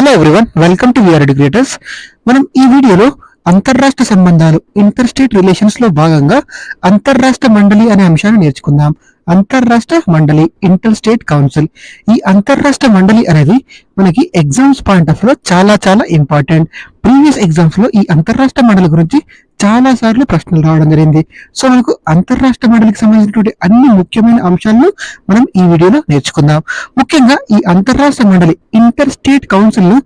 Hello everyone, welcome to VR educators. మనం ఈ వీడియోలో అంతర్రాష్ట్ర సంబంధాలు ఇంటర్ స్టేట్ రిలేషన్స్ లో భాగంగా అంతర్రాష్ట్ర మండలి అనే అంశాన్ని నేర్చుకుందాం. అంతర్రాష్ట్ర మండలి, ఇంటర్ స్టేట్ కౌన్సిల్. ఈ అంతర్రాష్ట్ర మండలి అనేది మనకి ఎగ్జామ్స్ పాయింట్ ఆఫ్ లో చాలా చాలా ఇంపార్టెంట్. ప్రీవియస్ ఎగ్జామ్స్ లో ఈ అంతర్రాష్ట్ర మండలి గురించి చాలా సార్లు ప్రశ్నలు రావడం జరిగింది. సో మనకు అంతర్రాష్ట్ర మండలికి సంబంధించినటువంటి అన్ని ముఖ్యమైన అంశాలను మనం ఈ వీడియోలో నేర్చుకుందాం. ముఖ్యంగా ఈ అంతర్రాష్ట్ర మండలి ఇంటర్ స్టేట్ కౌన్సిల్ ను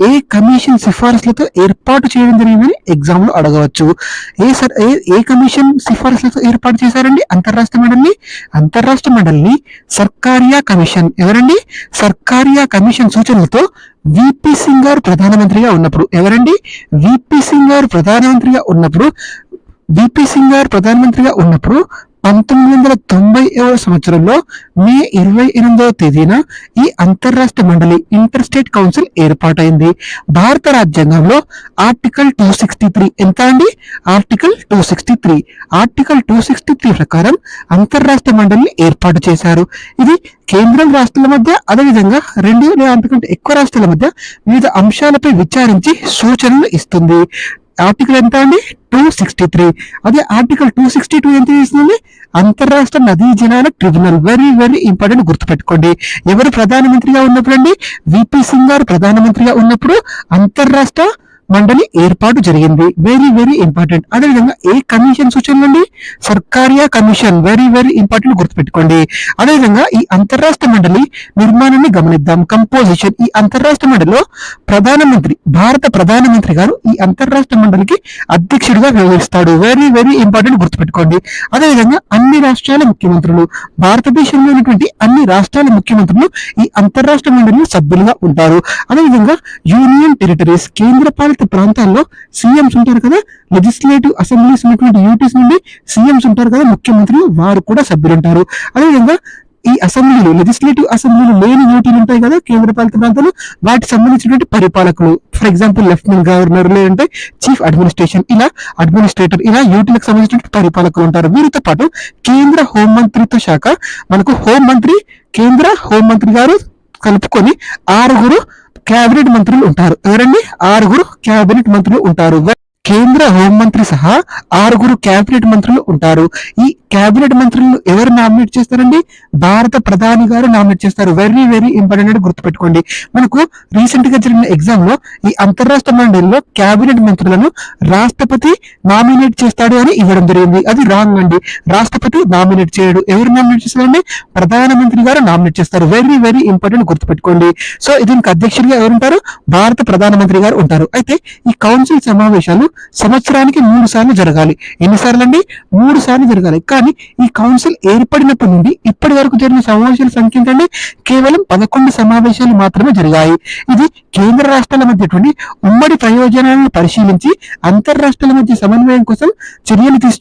ఏ కమిషన్ సిఫారసులతో ఏర్పాటు చేయడం జరిగిందని ఎగ్జామ్ లో అడగవచ్చు. ఏ కమిషన్ సిఫారసులతో ఏర్పాటు చేశారండి అంతర్రాష్ట్ర మండలిని? అంతర్రాష్ట్ర మండలిని సర్కారియా కమిషన్. ఎవరండి? సర్కారియా కమిషన్ సూచనలతో విపి సింగ్ గారు ప్రధానమంత్రిగా ఉన్నప్పుడు. ఎవరండి? విపి సింగ్ గారు ప్రధానమంత్రిగా ఉన్నప్పుడు 1990వ సంవత్సరంలో మే 28వ తేదీన ఈ అంతర్రాష్ట్ర మండలి ఇంటర్ స్టేట్ కౌన్సిల్ ఏర్పాటైంది. భారత రాజ్యాంగంలో ఆర్టికల్ 263 ఎంత అండి? ఆర్టికల్ 263 ప్రకారం అంతర్రాష్ట్ర మండలిని ఏర్పాటు చేశారు. ఇది కేంద్రం రాష్ట్రాల మధ్య, అదేవిధంగా 2 లేదా అంతకంటే ఎక్కువ రాష్ట్రాల మధ్య వివిధ అంశాలపై విచారించి సూచనలు ఇస్తుంది. ఆర్టికల్ ఎంత అండి? 263. అదే ఆర్టికల్ 262 ఎంత చేస్తుంది? అంతర్రాష్ట్ర నదీ జలాల ట్రిబ్యునల్. వెరీ వెరీ ఇంపార్టెంట్, గుర్తుపెట్టుకోండి. ఎవరు ప్రధానమంత్రిగా ఉన్నప్పుడు అండి? విపి సింగ్ గారు ప్రధానమంత్రిగా ఉన్నప్పుడు అంతర్రాష్ట్ర మండలి ఏర్పాటు జరిగింది. Very very important. అదేవిధంగా ఏ కమిషన్ సూచనలు అండి? Sarkaria commission. Very very important, గుర్తుపెట్టుకోండి. అదేవిధంగా ఈ అంతర్రాష్ట్ర మండలి నిర్మాణాన్ని గమనిద్దాం. కంపోజిషన్. ఈ అంతర్రాష్ట్ర మండలిలో భారత ప్రధానమంత్రి గారు ఈ అంతర్రాష్ట్ర మండలికి అధ్యక్షుడిగా వ్యవహరిస్తాడు. వెరీ వెరీ ఇంపార్టెంట్, గుర్తుపెట్టుకోండి. అదేవిధంగా అన్ని రాష్ట్రాల ముఖ్యమంత్రులు, భారతదేశంలో ఉన్నటువంటి అన్ని రాష్ట్రాల ముఖ్యమంత్రులు ఈ అంతర్రాష్ట్ర మండలిలో సభ్యులుగా ఉంటారు. అదేవిధంగా యూనియన్ టెరిటరీస్, కేంద్ర పాలిత ప్రాంతాల్లో సీఎంస్ ఉంటారు కదా, లెజిస్లేటివ్ అసెంబ్లీస్ ఉన్నటువంటి యూటీస్ నుండి సీఎంస్ ఉంటారు కదా, ముఖ్యమంత్రులు, వారు కూడా సభ్యులు ఉంటారు. అదేవిధంగా ఈ అసెంబ్లీలు, లెజిస్లేటివ్ అసెంబ్లీలు లేని యూటీలు ఉంటాయి కదా కేంద్ర పాలిత ప్రాంతాలు, వాటికి సంబంధించినటువంటి పరిపాలకులు, ఫర్ ఎగ్జాంపుల్ లెఫ్టినెంట్ గవర్నర్, లేదంటే చీఫ్ అడ్మినిస్ట్రేటర్, ఇలా యూటీలకు సంబంధించిన పరిపాలకులు ఉంటారు. వీరితో పాటు కేంద్ర హోంమంత్రిత్వ శాఖ, మనకు కేంద్ర హోంమంత్రి గారు కలుపుకొని 6 క్యాబినెట్ మంత్రులు ఉంటారు. ఎవరండి? 6 క్యాబినెట్ మంత్రులు ఉంటారు. కేంద్ర హోంమంత్రి సహా 6 క్యాబినెట్ మంత్రులు ఉంటారు. ఈ క్యాబినెట్ మంత్రులను ఎవరు నామినేట్ చేస్తారండి? భారత ప్రధాని గారు నామినేట్ చేస్తారు. వెరీ వెరీ ఇంపార్టెంట్, గుర్తుపెట్టుకోండి. మనకు రీసెంట్ గా జరిగిన ఎగ్జామ్ లో ఈ అంతర్రాష్ట్ర మండలిలో క్యాబినెట్ మంత్రులను రాష్ట్రపతి నామినేట్ చేస్తాడు అని ఇవ్వడం జరిగింది. అది రాంగ్ అండి. రాష్ట్రపతి నామినేట్ చేయడు. ఎవరు నామినేట్ చేస్తారండి? ప్రధానమంత్రి గారు నామినేట్ చేస్తారు. వెరీ వెరీ ఇంపార్టెంట్, గుర్తుపెట్టుకోండి. సో దీనికి అధ్యక్షుడిగా ఎవరుంటారు? భారత ప్రధానమంత్రి గారు ఉంటారు. అయితే ఈ కౌన్సిల్ సమావేశాలు సంవత్సరానికి 3 సార్లు జరగాలి. ఎన్నిసార్లు అండి? 3 సార్లు జరగాలి. కానీ ఈ కౌన్సిల్ ఏర్పడినప్పటి నుండి ఇప్పటి వరకు జరిగిన సమావేశాల సంఖ్య ఏంటంటే కేవలం 11 సమావేశాలు మాత్రమే జరిగాయి. ఇది కేంద్ర రాష్ట్రాల మధ్య ఉమ్మడి ప్రయోజనాలను పరిశీలించి అంతర్రాష్ట్రాల మధ్య సమన్వయం కోసం చర్యలు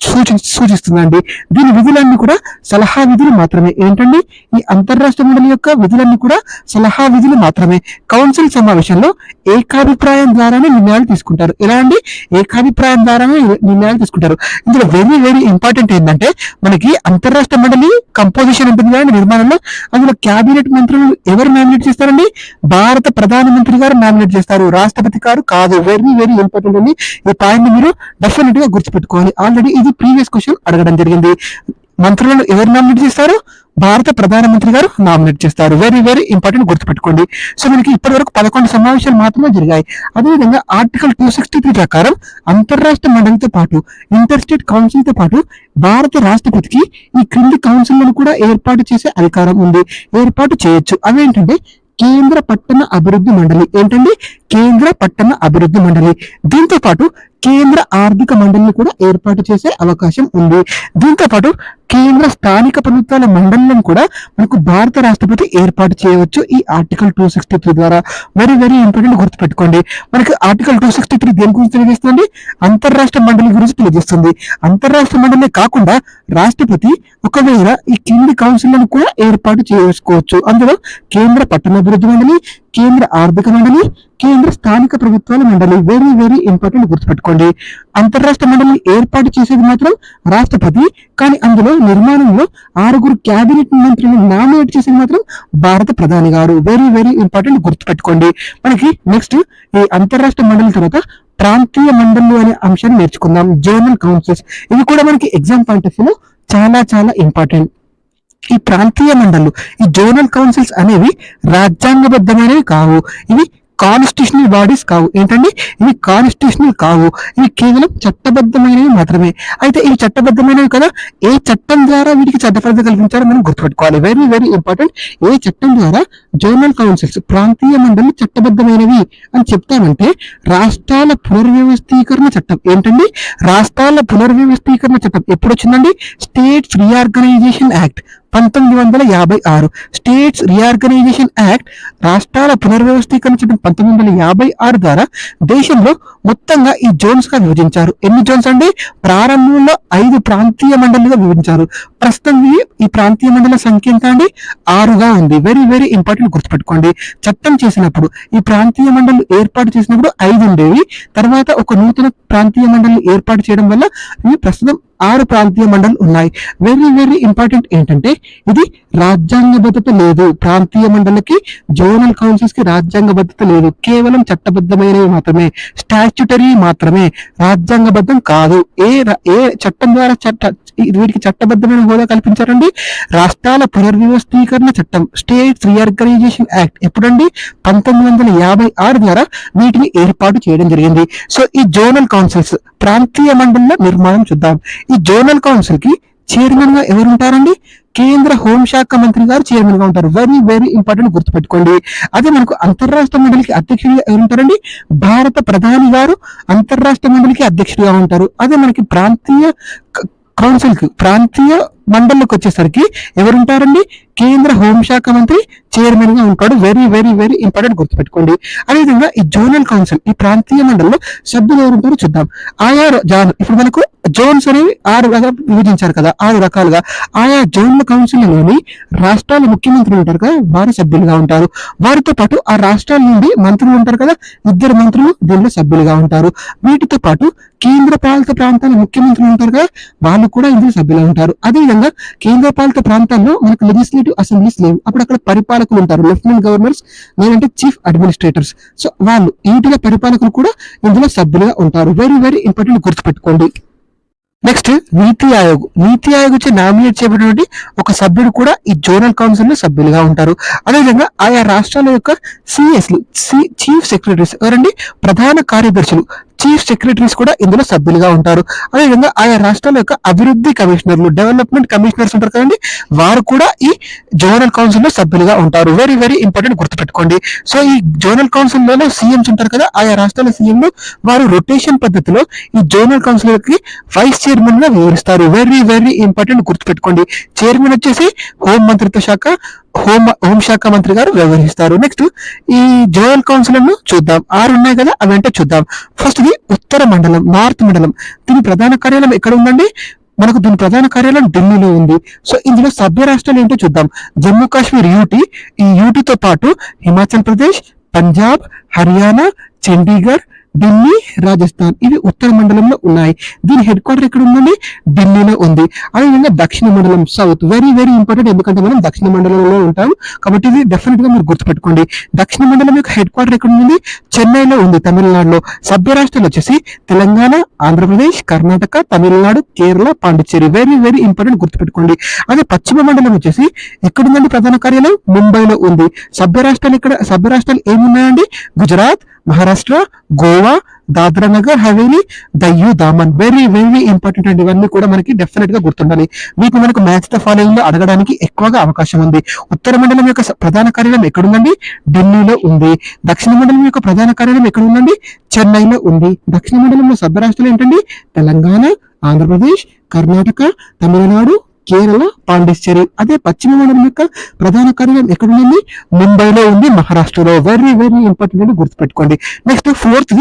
సూచిస్తుందండి. దీని విధులన్నీ కూడా సలహా విధులు మాత్రమే. ఏంటండి? ఈ అంతర్రాష్ట్ర మండలి యొక్క విధులన్నీ కూడా సలహా విధులు మాత్రమే. కౌన్సిల్ సమావేశంలో ఏకాభిప్రాయం ద్వారానే నిర్ణయాలు తీసుకుంటారు. ఎలా అండి? ఏకాభిప్రాయం ద్వారానే నిర్ణయాలు తీసుకుంటారు. ఇందులో వెరీ వెరీ ఇంపార్టెంట్ ఏంటంటే మనకి అంతర్రాష్ట్ర మండలి కంపోజిషన్ ఉంటుంది కానీ నిర్మాణంలో, అందులో క్యాబినెట్ మంత్రులు ఎవరు నామినేట్ చేస్తారండి? భారత ప్రధానమంత్రి గారు నామినేట్ చేస్తారు. రాష్ట్రపతి గారు కాదు. వెరీ వెరీ ఇంపార్టెంట్ అండి. ఈ పాయింట్ మీరు డెఫినెట్ గా గుర్తుపెట్టుకోవాలి. ఆల్రెడీ ఇది ప్రీవియస్ క్వశ్చన్ అడగడం జరిగింది. మంత్రులను ఎవరు నామినేట్ చేస్తారు? భారత ప్రధానమంత్రి గారు నామినేట్ చేస్తారు. వెరీ వెరీ ఇంపార్టెంట్, గుర్తుపెట్టుకోండి. సో మనకి ఇప్పటి వరకు 11 సమావేశాలు మాత్రమే జరిగాయి. అదేవిధంగా ఆర్టికల్ 263 ప్రకారం అంతర్రాష్ట్ర మండలితో పాటు ఇంటర్ స్టేట్ కౌన్సిల్ తో పాటు భారత రాష్ట్రపతికి ఈ క్రింది కౌన్సిల్లను కూడా ఏర్పాటు చేసే అధికారం ఉంది. ఏర్పాటు చేయొచ్చు. అవేంటంటే కేంద్ర పట్టణ అభివృద్ధి మండలి. ఏంటండి? కేంద్ర పట్టణ అభివృద్ధి మండలి. దీంతో పాటు కేంద్ర ఆర్థిక మండలిని కూడా ఏర్పాటు చేసే అవకాశం ఉంది. దీంతో పాటు కేంద్ర స్థానిక ప్రభుత్వాల మండలిని కూడా మనకు భారత రాష్ట్రపతి ఏర్పాటు చేయవచ్చు ఈ ఆర్టికల్ 263 ద్వారా. వెరీ వెరీ ఇంపార్టెంట్, గుర్తుపెట్టుకోండి. మనకి ఆర్టికల్ 263 దేని గురించి తెలియజేస్తుంది? అంతర్రాష్ట్ర మండలి గురించి తెలియజేస్తుంది. అంతర్రాష్ట్ర మండలి కాకుండా రాష్ట్రపతి ఒకవేళ ఈ కింది కౌన్సిల్లను కూడా ఏర్పాటు చేసుకోవచ్చు. అందులో కేంద్ర పట్టణాభివృద్ధి మండలి, కేంద్ర ఆర్థిక మండలి, కేంద్ర స్థానిక ప్రభుత్వాల మండలి. వెరీ వెరీ ఇంపార్టెంట్, గుర్తుపెట్టుకోండి. అంతర్రాష్ట్ర మండలి ఏర్పాటు చేసేది మాత్రం రాష్ట్రపతి, కానీ అందులో నిర్మాణంలో 6 క్యాబినెట్ మంత్రులను నామినేట్ చేసేది మాత్రం భారత ప్రధాని గారు. వెరీ వెరీ ఇంపార్టెంట్, గుర్తుపెట్టుకోండి. మనకి నెక్స్ట్ ఈ అంతర్రాష్ట్ర మండలి తర్వాత ప్రాంతీయ మండళ్ళు అనే అంశాన్ని నేర్చుకుందాం. జోనల్ కౌన్సిల్స్, ఇవి కూడా మనకి ఎగ్జామ్ పాయింట్ ఆఫ్ వ్యూలో చాలా చాలా ఇంపార్టెంట్. ఈ ప్రాంతీయ మండళ్ళు, ఈ జోనల్ కౌన్సిల్స్ అనేవి రాజ్యాంగబద్ధమైనవి కావు. ఇవి కాన్స్టిట్యూషనల్ బాడీస్ కావు. ఏంటండి, ఇవి కాన్స్టిట్యూషనల్ కావు. ఇవి కేవలం చట్టబద్ధమైనవి మాత్రమే. అయితే ఇవి చట్టబద్ధమైనవి కదా, ఏ చట్టం ద్వారా వీటికి చట్టబద్ధత కల్పించారో మనం గుర్తుపెట్టుకోవాలి. Very very important. ఏ చట్టం ద్వారా జోనల్ కౌన్సిల్స్, ప్రాంతీయ మండలి చట్టబద్ధమైనవి అని చెప్తామంటే రాష్ట్రాల పునర్వ్యవస్థీకరణ చట్టం. ఏంటండి, రాష్ట్రాల పునర్వ్యవస్థీకరణ చట్టం ఎప్పుడు వచ్చిందండి? States reorganisation act 1956. States reorganisation act, రాష్ట్రాల పునర్వ్యవస్థీకరణ చట్టం 1956 ద్వారా దేశంలో మొత్తంగా ఈ జోన్స్ గా విభజించారు. ఎన్ని జోన్స్ అండి? ప్రారంభంలో 5 ప్రాంతీయ మండలిగా విభజించారు. ప్రస్తుతం ఈ ప్రాంతీయ మండల సంఖ్య ఎంత అండి? 6గా ఉంది. వెరీ వెరీ ఇంపార్టెంట్, గుర్తుపెట్టుకోండి. చట్టం చేసినప్పుడు ఈ ప్రాంతీయ మండలి ఏర్పాటు చేసినప్పుడు 5 ఉండేవి. తర్వాత ఒక నూతన ప్రాంతీయ మండలి ఏర్పాటు చేయడం వల్ల ఇవి ప్రస్తుతం 6 ప్రాంతీయ మండలి ఉన్నాయి. వెరీ వెరీ ఇంపార్టెంట్ ఏంటంటే ఇది రాజ్యాంగబద్ధత లేదు. ప్రాంతీయ మండలికి, జోనల్ కౌన్సిల్స్ కి రాజ్యాంగబద్ధత లేదు. కేవలం చట్టబద్ధమైనవి మాత్రమే, స్టాచ్యుటరీ మాత్రమే, రాజ్యాంగబద్ధం కాదు. ఏ చట్టం ద్వారా వీటికి చట్టబద్ధమైన హోదా కల్పించారండి? రాష్ట్రాల పునర్వ్యవస్థీకరణ చట్టం, స్టేట్స్ రీఆర్గనైజేషన్ యాక్ట్ ఎప్పుడండి? 1956 ద్వారా వీటిని ఏర్పాటు చేయడం జరిగింది. సో ఈ జోనల్ కౌన్సిల్స్, ప్రాంతీయ మండలిల నిర్మాణం చూద్దాం. ఈ జోనల్ కౌన్సిల్ కి చైర్మన్ గా ఎవరు ఉంటారండి? కేంద్ర హోంశాఖ మంత్రి గారు చైర్మన్ గా ఉంటారు. వెరీ వెరీ ఇంపార్టెంట్, గుర్తుపెట్టుకోండి. అదే మనకు అంతర్రాష్ట్ర మండలికి అధ్యక్షుడిగా ఎవరుంటారండి? భారత ప్రధాని గారు అంతర్రాష్ట్ర మండలికి అధ్యక్షుడిగా ఉంటారు. అదే మనకి ప్రాంతీయ కౌన్సిల్ కి, ప్రాంతీయ మండలికి వచ్చేసరికి ఎవరుంటారండి? కేంద్ర హోంశాఖ మంత్రి చైర్మన్ గా ఉంటాడు. వెరీ వెరీ వెరీ ఇంపార్టెంట్, గుర్తుపెట్టుకోండి. అదేవిధంగా ఈ జోనల్ కౌన్సిల్, ఈ ప్రాంతీయ మండలిలో సభ్యులు ఎవరు ఉంటారో చూద్దాం. ఆయా ఇప్పుడు మనకు జోన్స్ అనేవి 6 విభజించారు కదా, 6 రకాలుగా. ఆయా జోన్ల కౌన్సిల్లోని రాష్ట్రాల ముఖ్యమంత్రులు ఉంటారు కదా, వారు సభ్యులుగా ఉంటారు. వారితో పాటు ఆ రాష్ట్రాల నుండి మంత్రులు ఉంటారు కదా, 2 మంత్రులు దీనిలో సభ్యులుగా ఉంటారు. వీటితో పాటు కేంద్ర పాలిత ప్రాంతాల ముఖ్యమంత్రులు ఉంటారు కదా, వాళ్ళు కూడా ఇందులో సభ్యులుగా ఉంటారు. అదేవిధంగా కేంద్ర పాలిత ప్రాంతాల్లో మనకు లెజిస్లేటివ్ అసెంబ్లీస్ లేవు. అప్పుడు అక్కడ పరిపాలకులు ఉంటారు, లెఫ్టినెంట్ గవర్నర్స్, లేదంటే చీఫ్ అడ్మినిస్ట్రేటర్స్. సో వాళ్ళు, ఇంటిలో పరిపాలకులు కూడా ఇందులో సభ్యులుగా ఉంటారు. వెరీ వెరీ ఇంపార్టెంట్, గుర్తుపెట్టుకోండి. నెక్స్ట్ నీతి ఆయోగ్. నీతి ఆయోగ్ వచ్చి నామినేట్ చేయబడినటువంటి ఒక సభ్యుడు కూడా ఈ జోనల్ కౌన్సిల్ లో సభ్యులుగా ఉంటారు. అదేవిధంగా ఆయా రాష్ట్రాల యొక్క సిఎస్లు, చీఫ్ సెక్రటరీస్ ఎవరండి? ప్రధాన కార్యదర్శులు, చీఫ్ సెక్రటరీస్ కూడా ఇందులో సభ్యులుగా ఉంటారు. అదేవిధంగా ఆయా రాష్ట్రాల యొక్క అభివృద్ధి కమిషనర్లు, డెవలప్మెంట్ కమిషనర్స్ ఉంటారు కదండి, వారు కూడా ఈ జోనల్ కౌన్సిల్ లో సభ్యులుగా ఉంటారు. వెరీ వెరీ ఇంపార్టెంట్, గుర్తుపెట్టుకోండి. సో ఈ జోనల్ కౌన్సిల్ లో సీఎంస్ ఉంటారు కదా, ఆయా రాష్ట్రాల సీఎంలు, వారు రొటేషన్ పద్ధతిలో ఈ జోనల్ కౌన్సిల్ కి వైస్ చైర్మన్ గా వివరిస్తారు. వెరీ వెరీ ఇంపార్టెంట్, గుర్తుపెట్టుకోండి. చైర్మన్ వచ్చేసి హోం మంత్రిత్వ శాఖ, హోంశాఖ మంత్రి గారు వ్యవహరిస్తారు. నెక్స్ట్ ఈ జోనల్ కౌన్సిల్ చూద్దాం. 6 ఉన్నాయి కదా, అవంటే చూద్దాం. ఫస్ట్ ఇది ఉత్తర మండలం, నార్త్ మండలం. దీని ప్రధాన కార్యాలయం ఎక్కడ ఉందండి? మనకు దీని ప్రధాన కార్యాలయం ఢిల్లీలో ఉంది. సో ఇందులో సభ్య రాష్ట్రాలు ఏంటో చూద్దాం. జమ్మూ కాశ్మీర్ యూటీ, ఈ యూటీతో పాటు హిమాచల్ ప్రదేశ్, పంజాబ్, హర్యానా, చండీగఢ్, ఢిల్లీ, రాజస్థాన్, ఇవి ఉత్తర మండలంలో ఉన్నాయి. దీని హెడ్ క్వార్టర్ ఎక్కడ ఉందండి? ఢిల్లీలో ఉంది. అదేవిధంగా దక్షిణ మండలం, సౌత్. వెరీ వెరీ ఇంపార్టెంట్, ఎందుకంటే మనం దక్షిణ మండలంలో ఉంటాం కాబట్టి ఇది డెఫినెట్ గా మీరు గుర్తుపెట్టుకోండి. దక్షిణ మండలం యొక్క హెడ్ క్వార్టర్ ఎక్కడ ఉంది? చెన్నైలో ఉంది, తమిళనాడులో. సభ్య రాష్ట్రాలు వచ్చేసి Telangana, Andhra Pradesh, Karnataka, Tamil Nadu, Kerala, Pondicherry. Very very important, గుర్తుపెట్టుకోండి. అదే పశ్చిమ మండలం వచ్చేసి ఎక్కడుందండి? ప్రధాన కార్యాలయం ముంబైలో ఉంది. సభ్య రాష్ట్రాలు ఏమున్నాయండి? Gujarat, Maharashtra, Goa, Dadra Nagar Haveli, Diu Daman. Very very important అండి. ఇవన్నీ కూడా మనకి డెఫినెట్ గా గుర్తుండాలి. వీటిని మనకు మ్యాచ్ ద ఫాలోయింగ్ లో అడగడానికి ఎక్కువగా అవకాశం ఉంది. ఉత్తర మండలం యొక్క ప్రధాన కార్యాలయం ఎక్కడుందండి? ఢిల్లీలో ఉంది. దక్షిణ మండలం యొక్క ప్రధాన కార్యాలయం ఎక్కడ ఉందండి? చెన్నైలో ఉంది. దక్షిణ మండలంలో సభ్య రాష్ట్రాలు ఏంటండి? తెలంగాణ, ఆంధ్రప్రదేశ్, కర్ణాటక, తమిళనాడు, కేరళ, పాండిచ్చేరి. అదే పశ్చిమ మండలం యొక్క ప్రధాన కార్యాలయం ఎక్కడ ఉంది? ముంబైలో ఉంది, మహారాష్ట్రలో. వెరీ వెరీ ఇంపార్టెంట్ అని గుర్తుపెట్టుకోండి. నెక్స్ట్ 4th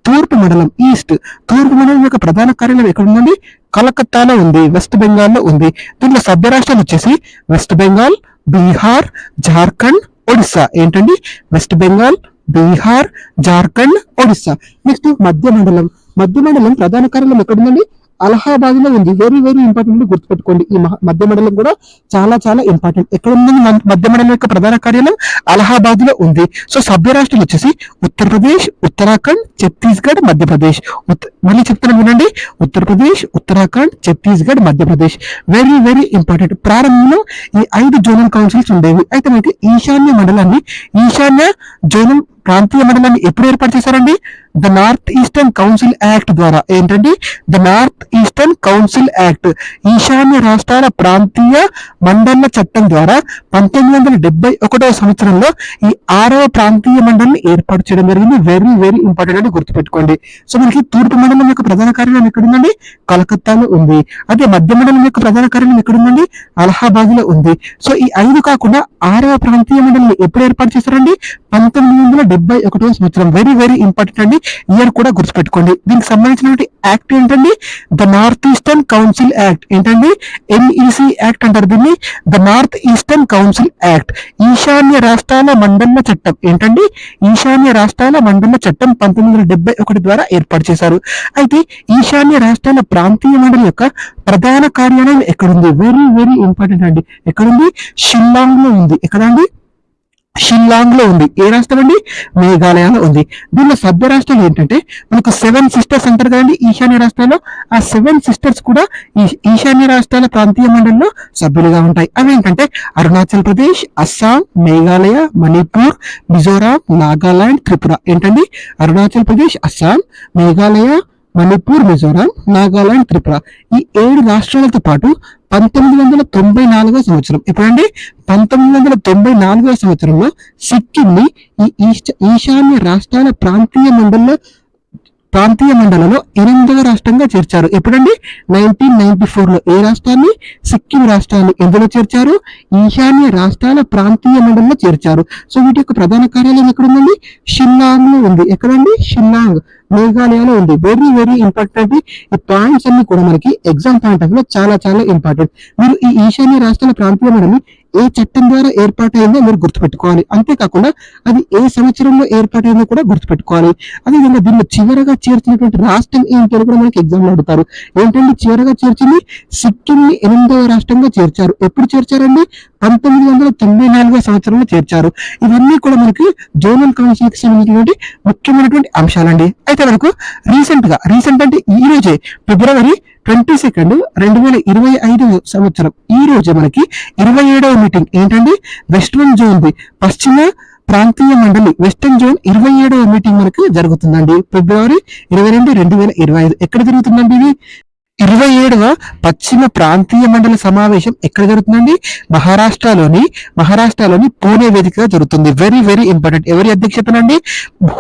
తూర్పు మండలం, ఈస్ట్. తూర్పు మండలం యొక్క ప్రధాన కార్యాలయం ఎక్కడ ఉందండి? కలకత్తాలో ఉంది, వెస్ట్ బెంగాల్లో ఉంది. దీంట్లో సభ్య రాష్ట్రాలు వచ్చేసి వెస్ట్ బెంగాల్, బీహార్, జార్ఖండ్, ఒడిస్సా ఏంటండి? వెస్ట్ బెంగాల్, బీహార్, జార్ఖండ్, ఒడిస్సా. నెక్స్ట్ మధ్య మండలం. మధ్య మండలం ప్రధాన కార్యాలయం ఎక్కడుందండి? అలహాబాద్ లో ఉంది. వెరీ వెరీ ఇంపార్టెంట్ గుర్తుపెట్టుకోండి. ఈ మధ్య మండలం కూడా చాలా చాలా ఇంపార్టెంట్. ఎక్కడ ఉందండి మధ్య మండలం యొక్క ప్రధాన కార్యాలయం? అలహాబాద్ లో ఉంది. సో సభ్య రాష్ట్రాలు వచ్చేసి ఉత్తరప్రదేశ్, ఉత్తరాఖండ్, ఛత్తీస్గఢ్, మధ్యప్రదేశ్. మళ్ళీ చెప్తాను వినండి, Uttar Pradesh, Uttarakhand, Chhattisgarh, Madhya Pradesh. Very very important. ప్రారంభంలో ఈ 5 జోనల్ కౌన్సిల్స్ ఉండేవి. అయితే మనకి ఈశాన్య జోనల్ ప్రాంతీయ మండలాన్ని ఎప్పుడు ఏర్పాటు చేశారండి? The north eastern council act ద్వారా. ఏంటండి? The north eastern council act, ఈశాన్య రాష్ట్రాల ప్రాంతీయ మండళ్ల చట్టం ద్వారా 1971 సంవత్సరంలో ఈ 6వ ప్రాంతీయ మండలిని ఏర్పాటు చేయడం జరిగింది. వెరీ వెరీ ఇంపార్టెంట్ అని గుర్తుపెట్టుకోండి. సో మనకి తూర్పు మండలం యొక్క ప్రధాన కార్యాలయం ఎక్కడుందండి? కలకత్తాలో ఉంది. అదే మధ్య మండలం యొక్క ప్రధాన కార్యాలయం ఎక్కడుందండి? అలహాబాద్ లో ఉంది. సో ఈ 5 కాకుండా 6వ ప్రాంతీయ మండలిని ఎప్పుడు ఏర్పాటు చేశారండి? 1971 సంవత్సరం. వెరీ వెరీ ఇంపార్టెంట్ అండి. ఇయర్ కూడా గుర్తుపెట్టుకోండి. దీనికి సంబంధించినటువంటి యాక్ట్ ఏంటండి? The north eastern council act. ఏంటండి? NEC యాక్ట్ అంటారు దీన్ని. The north eastern council act, ఈశాన్య రాష్ట్రాల మండళ్ల చట్టం. ఏంటండి? ఈశాన్య రాష్ట్రాల మండళ్ల చట్టం 1971 ద్వారా ఏర్పాటు చేశారు. అయితే ఈశాన్య రాష్ట్రాల ప్రాంతీయ మండలి యొక్క ప్రధాన కార్యాలయం ఎక్కడుంది? వెరీ వెరీ ఇంపార్టెంట్ అండి. ఎక్కడుంది? షిల్లాంగ్ లో ఉంది. ఎక్కడండి? షిల్లాంగ్ లో ఉంది. ఏ రాష్ట్రం అండి? మేఘాలయలో ఉంది. దీనిలో సభ్య రాష్ట్రాలు ఏంటంటే మనకు 7 సిస్టర్స్ అంటారు కదండి ఈశాన్య రాష్ట్రాల్లో. ఆ 7 సిస్టర్స్ కూడా ఈ ఈశాన్య రాష్ట్రాల ప్రాంతీయ మండలిలో సభ్యులుగా ఉంటాయి. అవి ఏంటంటే అరుణాచల్ ప్రదేశ్, అస్సాం, మేఘాలయ, మణిపూర్, మిజోరాం, నాగాలాండ్, త్రిపుర. ఏంటండి? అరుణాచల్ ప్రదేశ్, అస్సాం, మేఘాలయ, మణిపూర్, మిజోరాం, నాగాలాండ్, త్రిపుర. ఈ 7 రాష్ట్రాలతో పాటు 1994 సంవత్సరం. ఎప్పుడండి? 1994 సంవత్సరంలో సిక్కిం ని ఈ ఈశాన్య రాష్ట్రాల ప్రాంతీయ మండలంలో 8వ రాష్ట్రంగా చేర్చారు. ఎప్పుడండి? 1994 లో. ఏ రాష్ట్రాన్ని? సిక్కిం రాష్ట్రాన్ని. ఎందులో చేర్చారు? ఈశాన్య రాష్ట్రాల ప్రాంతీయ మండలంలో చేర్చారు. సో వీటి యొక్క ప్రధాన కార్యాలయం ఎక్కడ ఉందండి? షిల్లాంగ్ లో ఉంది. ఎక్కడండి? షిల్లాంగ్, మేఘాలయలో ఉంది. Very very important. ఈ పాయింట్స్ అన్ని కూడా మనకి ఎగ్జామ్ పాయింట్ ఆఫ్ లో చాలా చాలా ఇంపార్టెంట్. మీరు ఈ ఈశాన్య రాష్ట్రాల ప్రాంతీయ మండలి ఏ చట్టం ద్వారా ఏర్పాటైందో మీరు గుర్తుపెట్టుకోవాలి. అంతేకాకుండా అది ఏ సంవత్సరంలో ఏర్పాటైందో కూడా గుర్తుపెట్టుకోవాలి. అదేవిధంగా దీనిలో చివరగా చేర్చినటువంటి రాష్ట్రం ఏంటో కూడా మనకి ఎగ్జామ్ లో అడుగుతారు. ఏంటంటే చివరగా చేర్చింది సిక్కిం ని 8వ రాష్ట్రంగా చేర్చారు. ఎప్పుడు చేర్చారండి? 1994 సంవత్సరంలో చేర్చారు. ఇవన్నీ కూడా మనకి జోనల్ కౌన్సిల్ కి సంబంధించినటువంటి ముఖ్యమైనటువంటి అంశాలండి. అయితే మనకు రీసెంట్ అంటే ఈ రోజే February 22, 2025 సంవత్సరం ఈ రోజే మనకి 27వ మీటింగ్ ఏంటండి? వెస్టర్న్ జోన్ ది పశ్చిమ ప్రాంతీయ మండలి వెస్టర్న్ జోన్ 27వ మీటింగ్ మనకు జరుగుతుందండి. February 22, 2025. ఎక్కడ జరుగుతుందండి ఇది? 27వ పశ్చిమ ప్రాంతీయ మండలి సమావేశం ఎక్కడ జరుగుతుందండి? మహారాష్ట్రలోని పూణే వేదికగా జరుగుతుంది. Very very important. ఎవరి అధ్యక్షతనండి?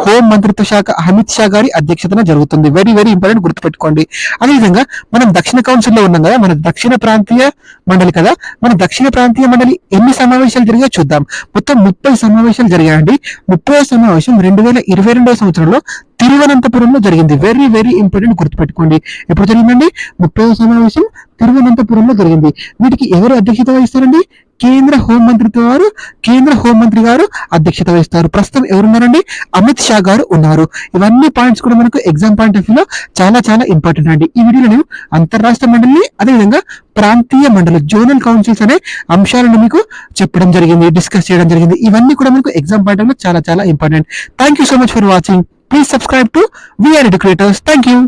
హోం మంత్రిత్వ శాఖ అమిత్ షా గారి అధ్యక్షతన జరుగుతుంది. వెరీ వెరీ ఇంపార్టెంట్ గుర్తుపెట్టుకోండి. అదేవిధంగా మనం దక్షిణ కౌన్సిల్ లో ఉన్నాం కదా, మన దక్షిణ ప్రాంతీయ మండలి కదా. మన దక్షిణ ప్రాంతీయ మండలి ఎన్ని సమావేశాలు జరిగాయో చూద్దాం. మొత్తం 30 సమావేశాలు జరిగాయండి. 30వ సమావేశం 2022 సంవత్సరంలో తిరువనంతపురంలో జరిగింది. వెరీ వెరీ ఇంపార్టెంట్ గుర్తుపెట్టుకోండి. ఎప్పుడు జరిగిందండి? 30వ సమావేశం తిరువనంతపురంలో జరిగింది. వీటికి ఎవరు అధ్యక్షత వహిస్తారండి? కేంద్ర హోంమంత్రి గారు అధ్యక్షత వహిస్తారు. ప్రస్తుతం ఎవరున్నారండి? అమిత్ షా గారు ఉన్నారు. ఇవన్నీ పాయింట్స్ కూడా మనకు ఎగ్జామ్ పాయింట్ ఆఫ్ వ్యూలో చాలా చాలా ఇంపార్టెంట్ అండి. ఈ వీడియోలో నేను అంతర్రాష్ట్ర మండలిని అదేవిధంగా ప్రాంతీయ మండలి జోనల్ కౌన్సిల్స్ అనే అంశాలను మీకు చెప్పడం జరిగింది, డిస్కస్ చేయడం జరిగింది. ఇవన్నీ కూడా మనకు ఎగ్జామ్ పాయింట్ ఆఫ్ వ్యూలో చాలా చాలా important. Thank you so much for watching. Please subscribe to VR Educators. Thank you.